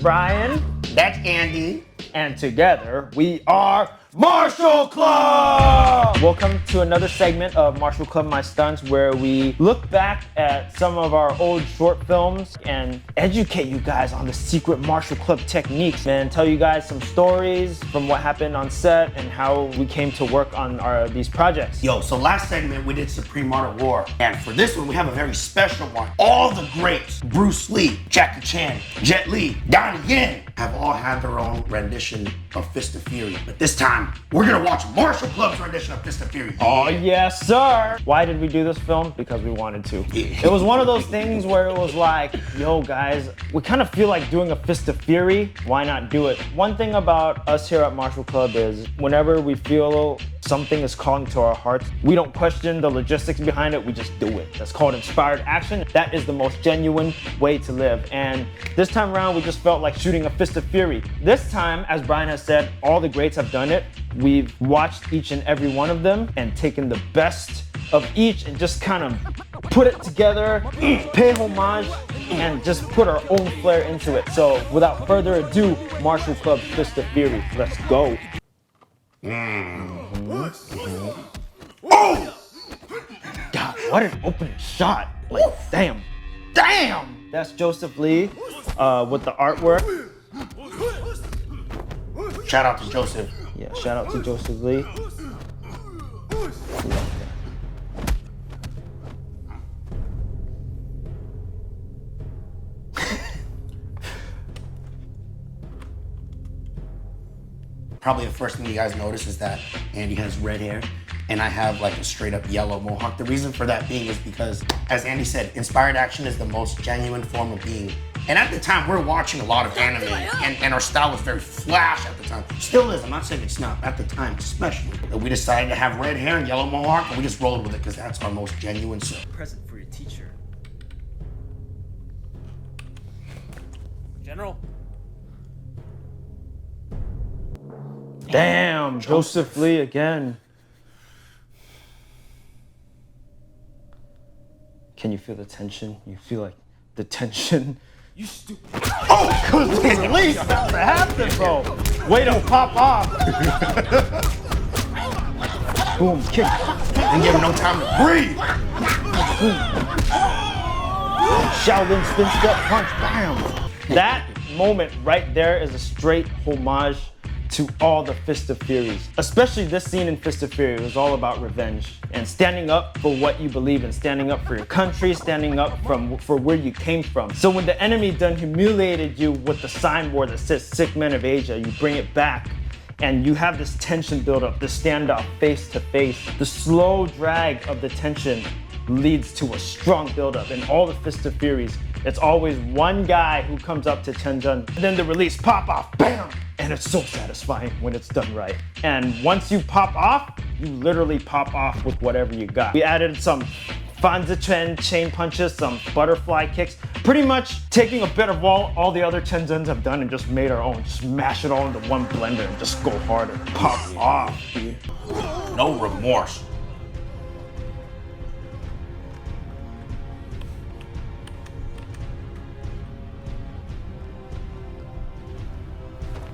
Brian. That's Andy. And together, we are Martial Club! Welcome to another segment of Martial Club My Stunts, where we look back at some of our old short films and educate you guys on the secret Martial Club techniques and tell you guys some stories from what happened on set and how we came to work on these projects. Yo, so last segment we did Supreme Art of War, and for this one we have a very special one. All the greats, Bruce Lee, Jackie Chan, Jet Li, Donnie Yen, have all had their own rendition of Fist of Fury. But this time, we're gonna watch Martial Club's rendition of Fist of Fury. Oh, yes, sir. Why did we do this film? Because we wanted to. It was one of those things where it was like, yo, guys, we kind of feel like doing a Fist of Fury. Why not do it? One thing about us here at Martial Club is whenever we feel something is calling to our hearts, we don't question the logistics behind it, we just do it. That's called inspired action. That is the most genuine way to live. And this time around, we just felt like shooting a Fist of Fury. This time, as Brian has said, all the greats have done it. We've watched each and every one of them and taken the best of each and just kind of put it together, pay homage, and just put our own flair into it. So without further ado, Martial Club Fist of Fury, let's go. Oh! God, what an opening shot. Like, damn. That's Joseph Lee with the artwork. Shout out to Joseph. Yeah, shout out to Joseph Lee. Probably the first thing you guys notice is that Andy has red hair and I have like a straight up yellow mohawk. The reason for that being is because, as Andy said, inspired action is the most genuine form of being. And at the time, we're watching a lot of anime and our style was very flash at the time. Still is, I'm not saying it's not, at the time especially. And we decided to have red hair and yellow mohawk and we just rolled with it because that's our most genuine self. Present for your teacher. General. Damn, Joseph Lee again. Can you feel the tension? You feel like the tension? You stupid. Oh, good Lee's about to happen, bro. Way to pop off. Boom, kick. Didn't give him no time to breathe. Shaolin spin step punch, bam. That moment right there is a straight homage to all the Fist of Furies. Especially this scene in Fist of Fury was all about revenge and standing up for what you believe in, standing up for your country, standing up for where you came from. So when the enemy done humiliated you with the signboard that says Sick Men of Asia, you bring it back and you have this tension build up, this standoff face to face. The slow drag of the tension leads to a strong build up. In all the Fist of Furies, it's always one guy who comes up to Chen Zhen, and then the release, pop off, bam! And it's so satisfying when it's done right. And once you pop off, you literally pop off with whatever you got. We added some Fanzi chain punches, some butterfly kicks, pretty much taking a bit of all the other Chen Zhens have done and just made our own. Just mash it all into one blender and just go harder. Pop off, dude. No remorse.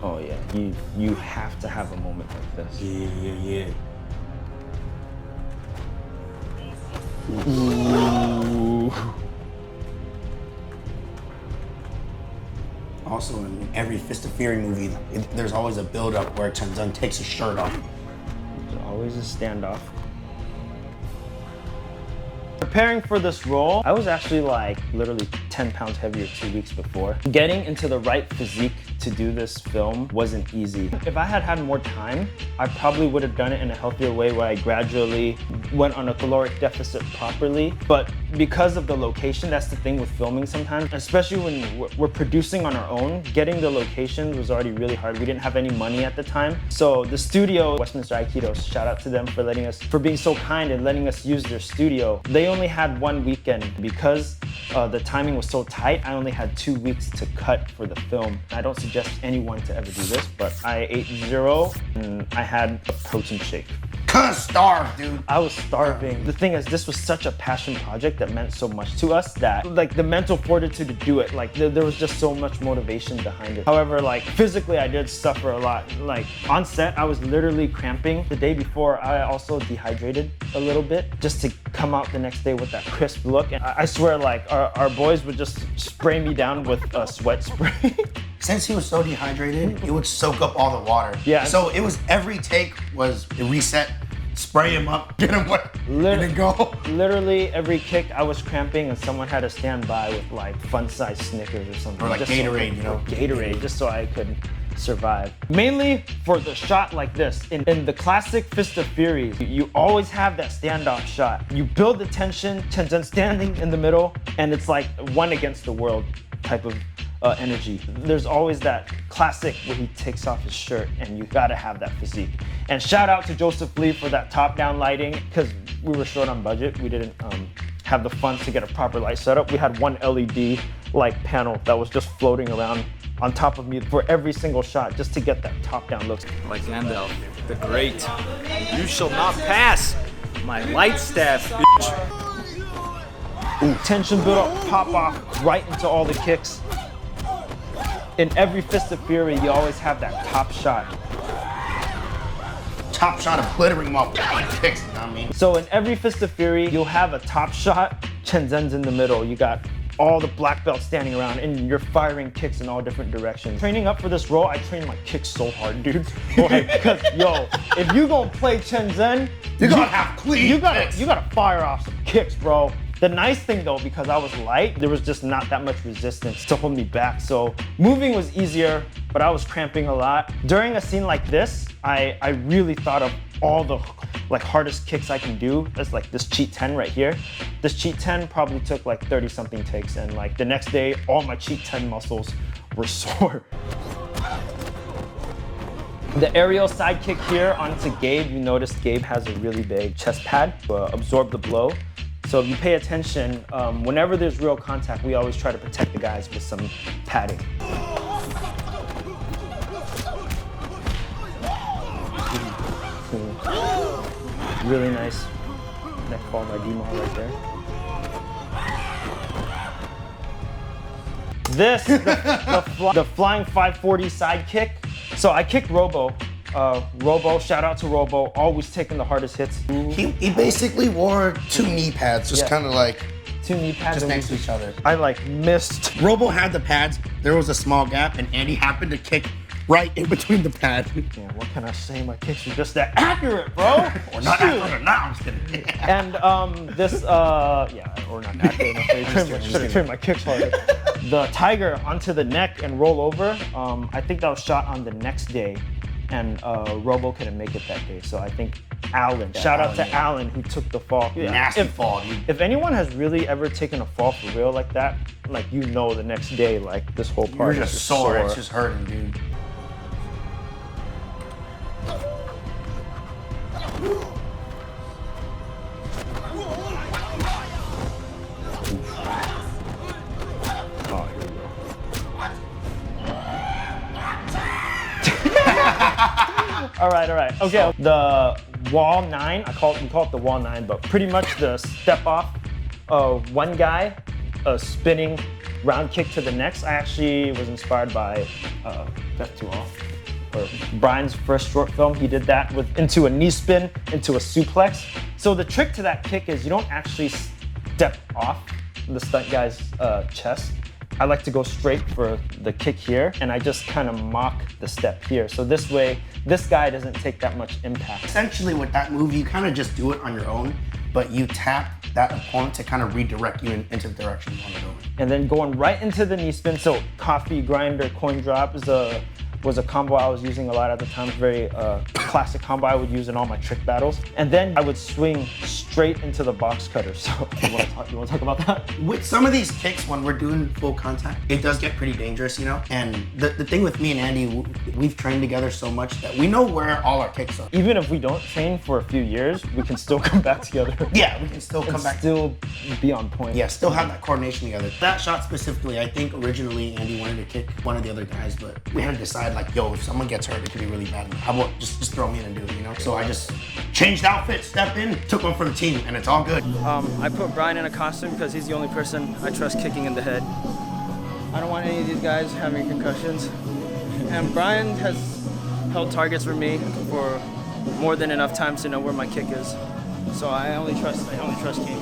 Oh yeah, you have to have a moment like this. Yeah. Ooh. Also, in every Fist of Fury movie, there's always a build-up where Chen Zhen takes his shirt off. There's always a standoff. Preparing for this role, I was actually like literally 10 pounds heavier 2 weeks before. Getting into the right physique to do this film wasn't easy. If I had had more time, I probably would have done it in a healthier way where I gradually went on a caloric deficit properly. But because of the location, that's the thing with filming sometimes, especially when we're producing on our own, getting the locations was already really hard. We didn't have any money at the time. So the studio, Westminster Aikido, shout out to them for being so kind and letting us use their studio. They only had 1 weekend because the timing was so tight. I only had 2 weeks to cut for the film. I don't suggest anyone to ever do this, but I ate 0 and I had a protein shake. Cause starved, dude. I was starving. The thing is, this was such a passion project that meant so much to us that like the mental fortitude to do it, like there was just so much motivation behind it. However, like physically I did suffer a lot. Like on set, I was literally cramping. The day before, I also dehydrated a little bit just to come out the next day with that crisp look. And I swear, like our boys would just spray me down with a sweat spray. Since he was so dehydrated, it would soak up all the water. Yeah. So it was every take was a reset, spray him up, get him wet, and then go. Literally every kick I was cramping and someone had to stand by with like fun-sized Snickers or something. Or like just Gatorade, you know? Gatorade, just so I could survive. Mainly for the shot like this. In the classic Fist of Furies, you always have that standoff shot. You build the tension, Chen standing in the middle, and it's like one against the world type of energy. There's always that classic where he takes off his shirt and you gotta have that physique. And shout out to Joseph Lee for that top-down lighting because we were short on budget. We didn't have the funds to get a proper light setup. We had one LED light panel that was just floating around on top of me for every single shot just to get that top-down look. Like Gandalf, the Great. You shall not pass my light staff, bitch. Ooh, tension build up, pop off right into all the kicks. In every Fist of Fury, you always have that top shot. Top shot of glittering him off with kicks, you know what I mean? So in every Fist of Fury, you'll have a top shot, Chen Zhen's in the middle. You got all the black belts standing around and you're firing kicks in all different directions. Training up for this role, I trained my kicks so hard, dude. Like, because yo, if you gonna play Chen Zhen, you gotta have clean kicks. You gotta fire off some kicks, bro. The nice thing though, because I was light, there was just not that much resistance to hold me back. So moving was easier, but I was cramping a lot. During a scene like this, I really thought of all the like hardest kicks I can do. It's like this cheat 10 right here. This cheat 10 probably took like 30 something takes, and like the next day, all my cheat 10 muscles were sore. The aerial side kick here onto Gabe, you notice Gabe has a really big chest pad to absorb the blow. So if you pay attention, whenever there's real contact, we always try to protect the guys with some padding. Really nice neck fall by D-Mar right there. This, the flying 540 side kick. So I kicked Robo. Robo, shout out to Robo, always taking the hardest hits. He basically wore two knee pads, just kind of like two knee pads just next to each other. I like missed. Robo had the pads, there was a small gap, and Andy happened to kick right in between the pad. Yeah, what can I say? My kicks are just that accurate, bro. Or not accurate, no, I'm just kidding. And this, yeah, or not accurate enough. Should have trained my kicks harder. The tiger onto the neck and roll over, I think that was shot on the next day. And Robo couldn't make it that day, so I think Alan. Shout out to Alan who took the fall. Yeah. Nasty fall, dude. If anyone has really ever taken a fall for real like that, like you know the next day, like this whole part is just sore. It's just hurting, dude. All right. Okay, the wall 9, we call it the wall 9, but pretty much the step off one guy, a spinning round kick to the next. I actually was inspired by Death to All, or Brian's first short film. He did that into a knee spin, into a suplex. So the trick to that kick is you don't actually step off the stunt guy's chest. I like to go straight for the kick here, and I just kind of mock the step here. So this way, this guy doesn't take that much impact. Essentially with that move, you kind of just do it on your own, but you tap that opponent to kind of redirect you into the direction you want to go. And then going right into the knee spin. So coffee grinder coin drop was a combo I was using a lot at the time. Very classic combo I would use in all my trick battles. And then I would swing straight into the box cutter. So you want to talk about that? With some of these kicks, when we're doing full contact, it does get pretty dangerous, you know? And the thing with me and Andy, we've trained together so much that we know where all our kicks are. Even if we don't train for a few years, we can still come back together. Yeah, we can still come back. Still be on point. Yeah, still have that coordination together. That shot specifically, I think originally Andy wanted to kick one of the other guys, but we had to decide like, yo, if someone gets hurt, it could be really bad. How about just throw me in and do it, you know? So I just changed outfit, stepped in, took one for the team, and it's all good. I put Brian in a costume because he's the only person I trust kicking in the head. I don't want any of these guys having concussions. And Brian has held targets for me for more than enough times to know where my kick is. So I only trust King.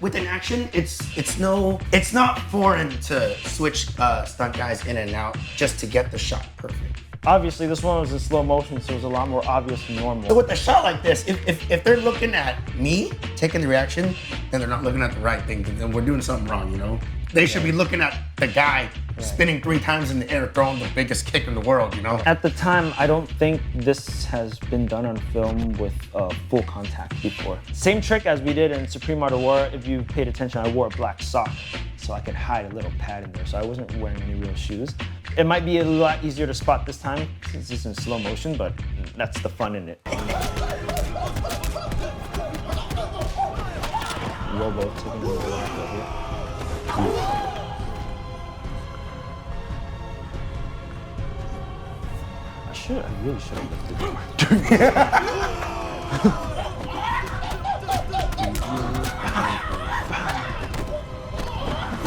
With an action, it's not foreign to switch stunt guys in and out just to get the shot perfect. Obviously, this one was in slow motion, so it was a lot more obvious than normal. So with a shot like this, if they're looking at me taking the reaction, then they're not looking at the right thing, then we're doing something wrong, you know? They should be looking at the guy spinning 3 times in the air, throwing the biggest kick in the world, you know? At the time, I don't think this has been done on film with full contact before. Same trick as we did in Supreme Art of War. If you paid attention, I wore a black sock so I could hide a little pad in there, so I wasn't wearing any real shoes. It might be a lot easier to spot this time since it's in slow motion, but that's the fun in it. Robo taking a little back over here. I really should have lifted it.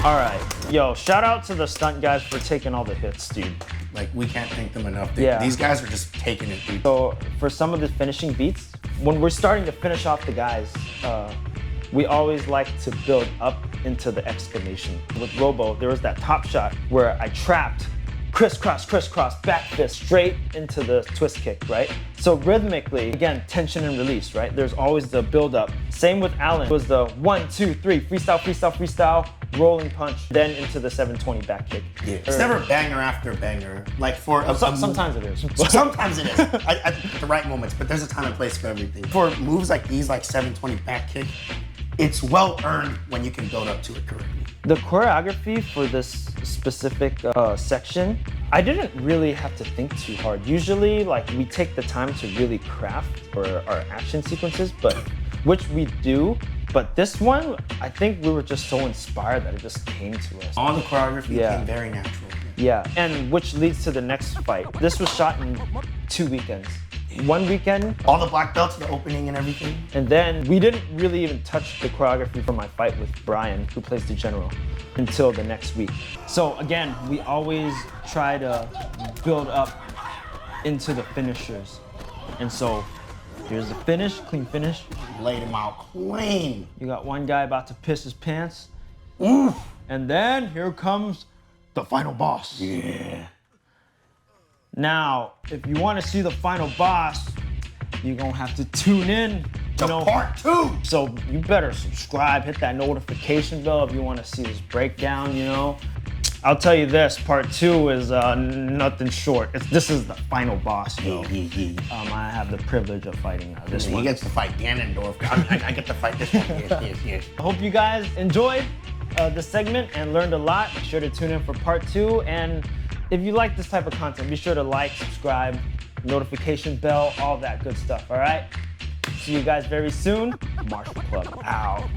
All right, yo, shout out to the stunt guys for taking all the hits, dude. Like, we can't thank them enough. Yeah. These guys are just taking it, dude. So for some of the finishing beats, when we're starting to finish off the guys, we always like to build up into the exclamation. With Robo, there was that top shot where I trapped, crisscross, back fist straight into the twist kick, right? So rhythmically, again, tension and release, right? There's always the build up. Same with Alan, it was the 1, 2, 3, freestyle, rolling punch, then into the 720 back kick. Yeah. It's never banger after banger. Like for sometimes it is. Sometimes it is at the right moments, but there's a time and place for everything. For moves like these, like 720 back kick, it's well earned when you can build up to it correctly. The choreography for this specific section, I didn't really have to think too hard. Usually, like, we take the time to really craft for our action sequences, but which we do. But this one, I think we were just so inspired that it just came to us. All the choreography came very natural. Yeah, and which leads to the next fight. This was shot in 2 weekends. One weekend, all the black belts, the opening and everything. And then we didn't really even touch the choreography for my fight with Brian, who plays the general, until the next week. So again, we always try to build up into the finishers. And so here's the finish, clean finish. Laid him out clean. You got one guy about to piss his pants. Oof. And then here comes the final boss. Yeah. Now, if you want to see the final boss, you're gonna have to tune in to part 2. So you better subscribe, hit that notification bell if you want to see this breakdown, you know. I'll tell you this, part 2 is nothing short. This is the final boss, yo. I have the privilege of fighting this one. He gets to fight Ganondorf. I get to fight this one. Yes. I hope you guys enjoyed this segment and learned a lot. Be sure to tune in for part 2. And if you like this type of content, be sure to like, subscribe, notification bell, all that good stuff, all right? See you guys very soon. Martial Club out.